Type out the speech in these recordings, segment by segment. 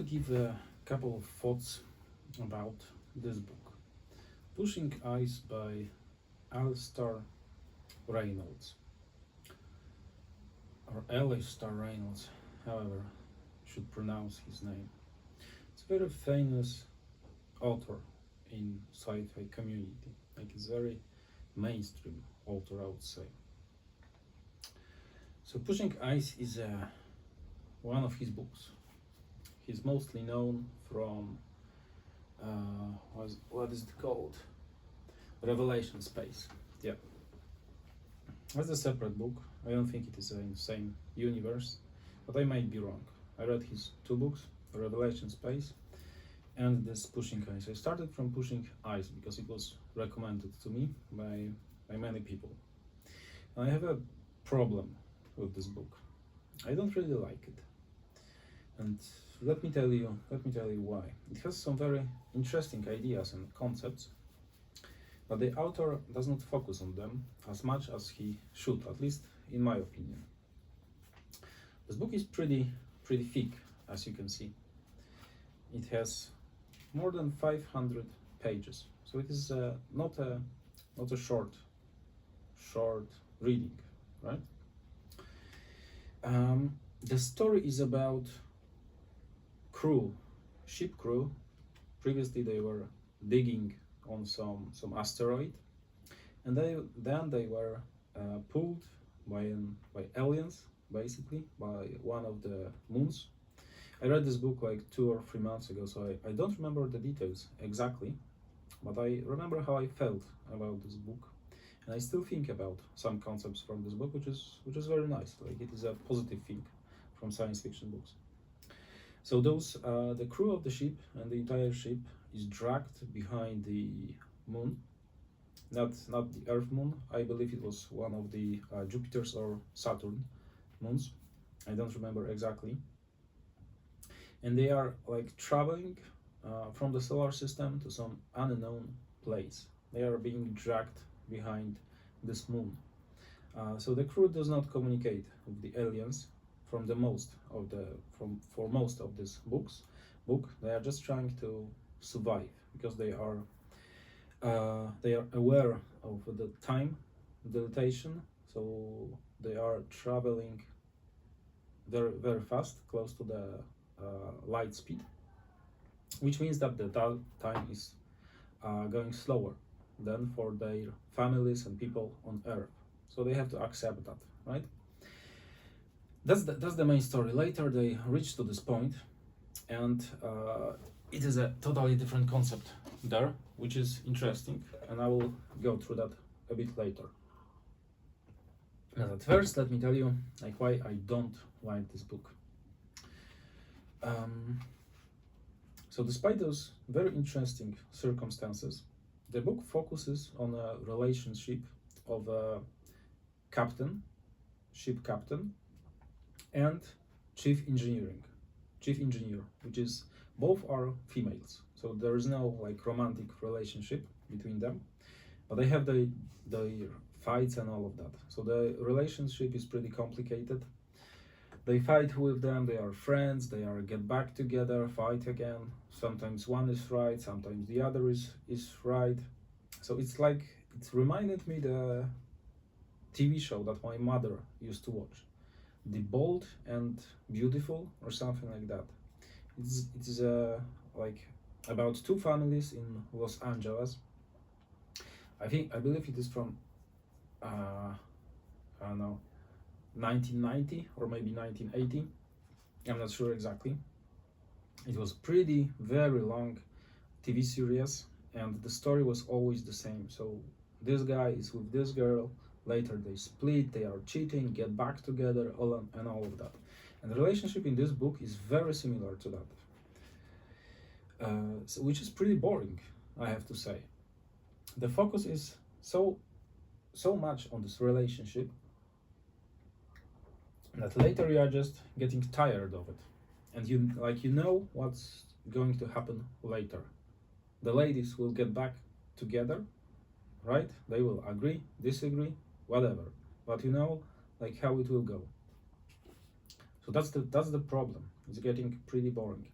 give a couple of thoughts about this book, Pushing Ice by Alastair Reynolds, or Alastair Reynolds, however should pronounce his name. It's a very famous author in sci-fi community. Like it's very mainstream author, I would say. So Pushing Ice is one of his books. He's mostly known from what is it called? Revelation Space. Yeah, that's a separate book. I don't think it is in the same universe, but I might be wrong. I read his two books, Revelation Space and this Pushing Ice. I started from Pushing Ice because it was recommended to me by many people. And I have a problem with this book. I don't really like it. And let me tell you why. It has some very interesting ideas and concepts, but the author does not focus on them as much as he should, at least in my opinion. This book is pretty thick, as you can see. It has more than 500 pages, so it is not a short reading, right? The story is about ship crew. Previously they were digging on some asteroid, and then they were pulled by aliens, basically by one of the moons. I read this book like 2 or 3 months ago, so I don't remember the details exactly, but I remember how I felt about this book, and I still think about some concepts from this book, which is very nice. Like it is a positive thing from science fiction books. So the crew of the ship and the entire ship is dragged behind the moon, not the Earth moon. I believe it was one of the Jupiter's or Saturn moons. I don't remember exactly. And they are like traveling from the solar system to some unknown place. They are being dragged behind this moon. So the crew does not communicate with the aliens for most of this book. They are just trying to survive because they are aware of the time dilatation, so they are traveling very fast, close to the light speed, which means that the time is going slower than for their families and people on Earth. So they have to accept that, right? That's the main story. Later they reach to this point, and it is a totally different concept there, which is interesting, and I will go through that a bit later. And at first, let me tell you like why I don't like this book. So despite those very interesting circumstances, the book focuses on a relationship of a ship captain, and chief engineer, which is both are females. So there is no like romantic relationship between them, but they have the fights and all of that. So the relationship is pretty complicated. They fight with them, they are friends, they are get back together, fight again. Sometimes one is right, sometimes the other is right. So it's like, it reminded me the TV show that my mother used to watch, The Bold and Beautiful, or something like that. It is like about two families in Los Angeles. I believe it is from I don't know, 1990 or maybe 1980. I'm not sure exactly. It was very long TV series, and the story was always the same. So this guy is with this girl, later they split, they are cheating, get back together, all of that. And the relationship in this book is very similar to that, which is pretty boring, I have to say. The focus is so much on this relationship that later you are just getting tired of it, and you know what's going to happen later. The ladies will get back together, right? They will agree, disagree, whatever, but you know like how it will go. So that's the problem. It's getting pretty boring.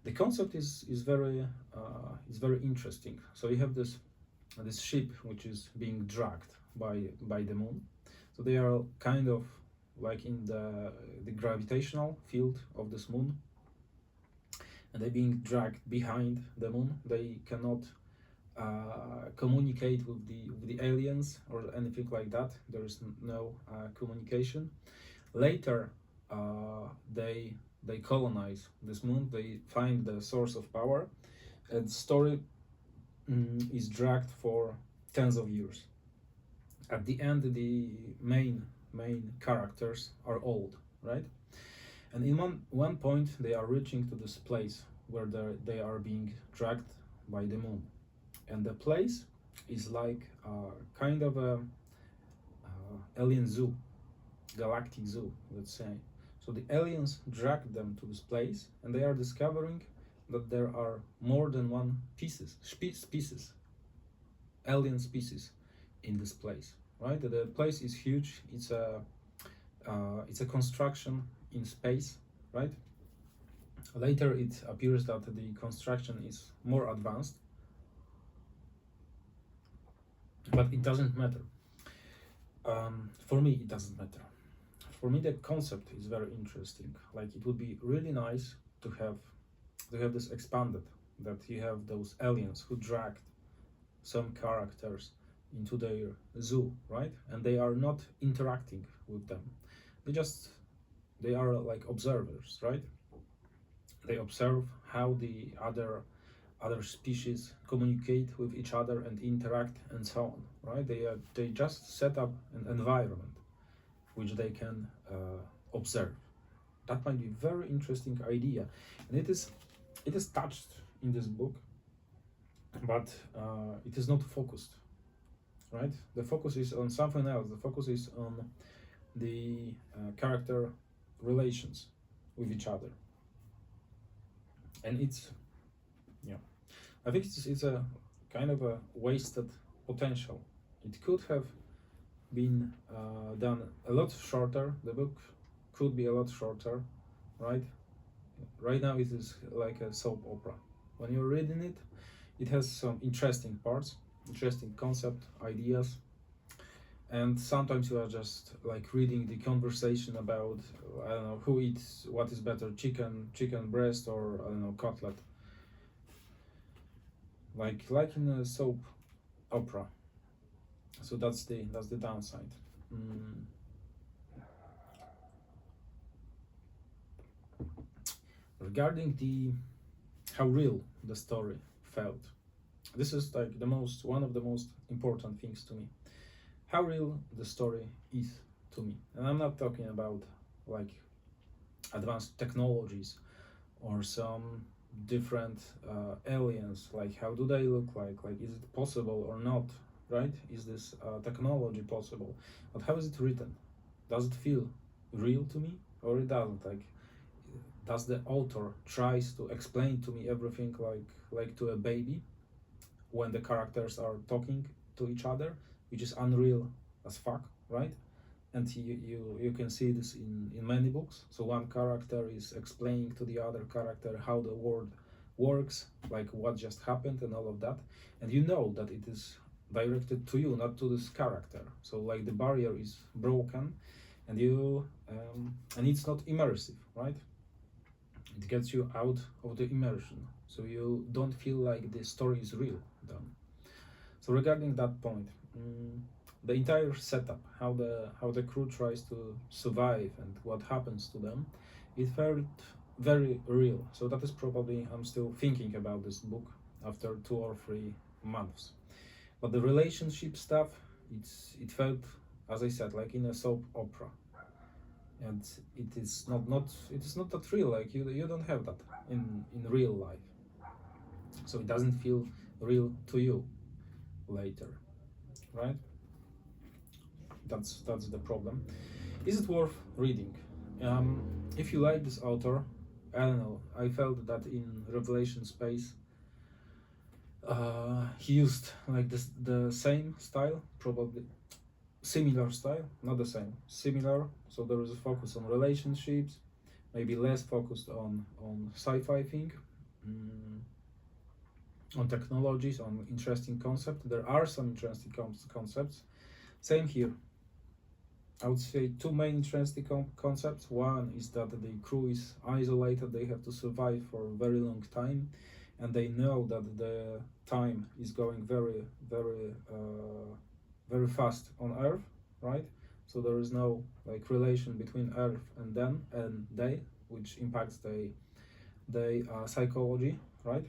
The concept is very interesting. So you have this ship which is being dragged by the moon. So they are kind of like in the gravitational field of this moon, and they're being dragged behind the moon. They cannot communicate with the aliens or anything like that. There is no communication. Later, they colonize this moon. They find the source of power, and the story is dragged for tens of years. At the end, the main characters are old, right? And in one point, they are reaching to this place where they are being dragged by the moon, and the place is like kind of a alien zoo, galactic zoo, let's say. So the aliens drag them to this place, and they are discovering that there are more than one species, alien species, in this place. Right, the place is huge. It's a construction in space, right? Later, it appears that the construction is more advanced, but it doesn't matter. For me, it doesn't matter. For me, the concept is very interesting. Like, it would be really nice to have this expanded, that you have those aliens who dragged some characters into their zoo, right? And they are not interacting with them. They are like observers, right? They observe how the other species communicate with each other and interact and so on, right? They just set up an environment which they can observe. That might be a very interesting idea, and it is touched in this book, but it is not focused, right? The focus is on something else. The focus is on the character relations with each other, and I think it's a kind of a wasted potential. It could have been done a lot shorter. The book could be a lot shorter, right? Right now it is like a soap opera. When you're reading it, it has some interesting parts, interesting concept, ideas, and sometimes you are just like reading the conversation about, I don't know, who eats what is better, chicken breast, or I don't know, cutlet. Like in a soap opera. So that's the downside. Regarding the how real the story felt, this is like one of the most important things to me. How real the story is to me, and I'm not talking about like advanced technologies or some different aliens. Like, how do they look like is it possible or not, right? Is this technology possible? But how is it written? Does it feel real to me, or it doesn't? Like, does the author tries to explain to me everything like to a baby when the characters are talking to each other, which is unreal as fuck, right? And you can see this in many books. So one character is explaining to the other character how the world works, like what just happened and all of that, and you know that it is directed to you, not to this character. So like the barrier is broken, and and it's not immersive, right? It gets you out of the immersion, so you don't feel like the story is real then. So regarding that point, the entire setup, how the crew tries to survive and what happens to them, it felt very real. So that is probably, I'm still thinking about this book after 2 or 3 months. But the relationship stuff, it felt, as I said, like in a soap opera, and it is not that real. Like, you don't have that in real life, so it doesn't feel real to you later, right? That's the problem. Is it worth reading? If you like this author, I don't know, I felt that in Revelation Space he used like the same style, probably similar style, not the same, similar. So there is a focus on relationships, maybe less focused on sci-fi thing, mm, on technologies, on interesting concepts. There are some interesting concepts. Same here. I would say two main interesting concepts. One is that the crew is isolated, they have to survive for a very long time, and they know that the time is going very fast on Earth, right? So there is no like relation between Earth and them and they, which impacts the psychology, right?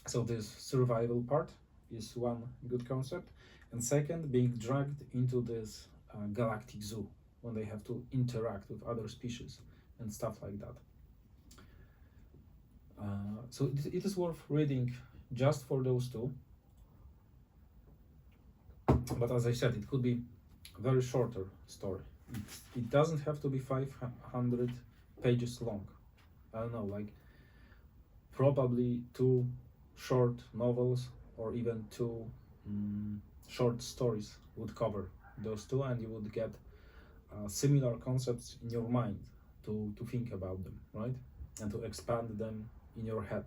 So this survival part is one good concept, and second, being dragged into this galactic zoo when they have to interact with other species and stuff like that. So it is worth reading just for those two. But as I said, it could be a very shorter story. It doesn't have to be 500 pages long. I don't know, like probably two short novels or even two short stories would cover those two, and you would get similar concepts in your mind to think about them, right? And to expand them in your head.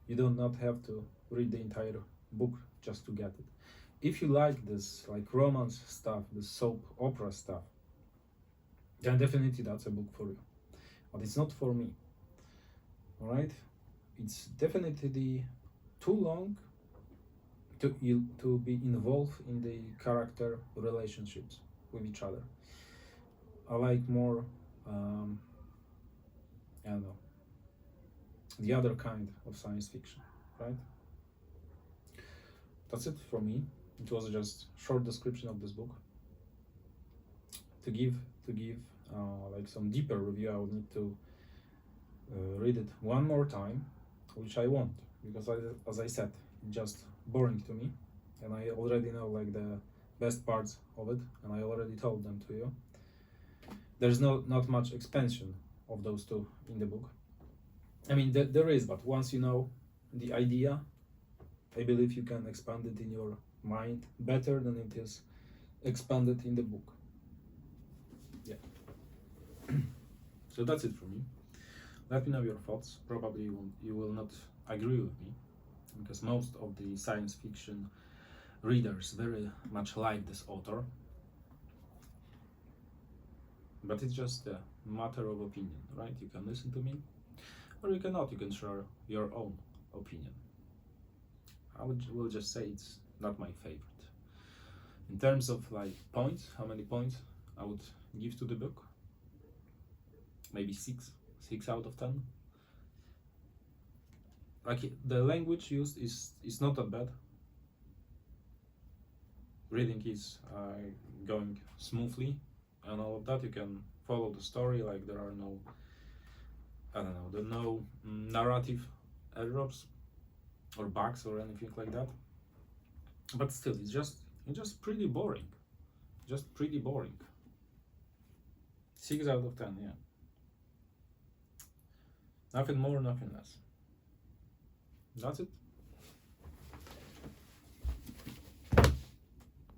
You do not have to read the entire book just to get it. If you like this like romance stuff, this soap opera stuff, then definitely that's a book for you. But it's not for me. Alright? It's definitely too long to be involved in the character relationships with each other. I like more I don't know, the other kind of science fiction, right? That's it from me. It was just short description of this book. To give like some deeper review, I would need to read it one more time, which I won't, because as I said, it's just boring to me, and I already know like the best parts of it, and I already told them to you. There's not much expansion of those two in the book. I mean, there is, but once you know the idea, I believe you can expand it in your mind better than it is expanded in the book. Yeah. So that's it for me. Let me know your thoughts. Probably you will not agree with me, because most of the science fiction readers very much like this author. But it's just a matter of opinion, right? You can listen to me, or you cannot. You can share your own opinion. I will just say it's not my favorite. In terms of like points, how many points I would give to the book? Maybe 6 out of 10. Like the language used is not that bad. Reading is going smoothly and all of that. You can follow the story, like there are no, I don't know, there are no narrative errors or bugs or anything like that. But still, it's just pretty boring. Just pretty boring. 6 out of 10, yeah. Nothing more, nothing less. That's it.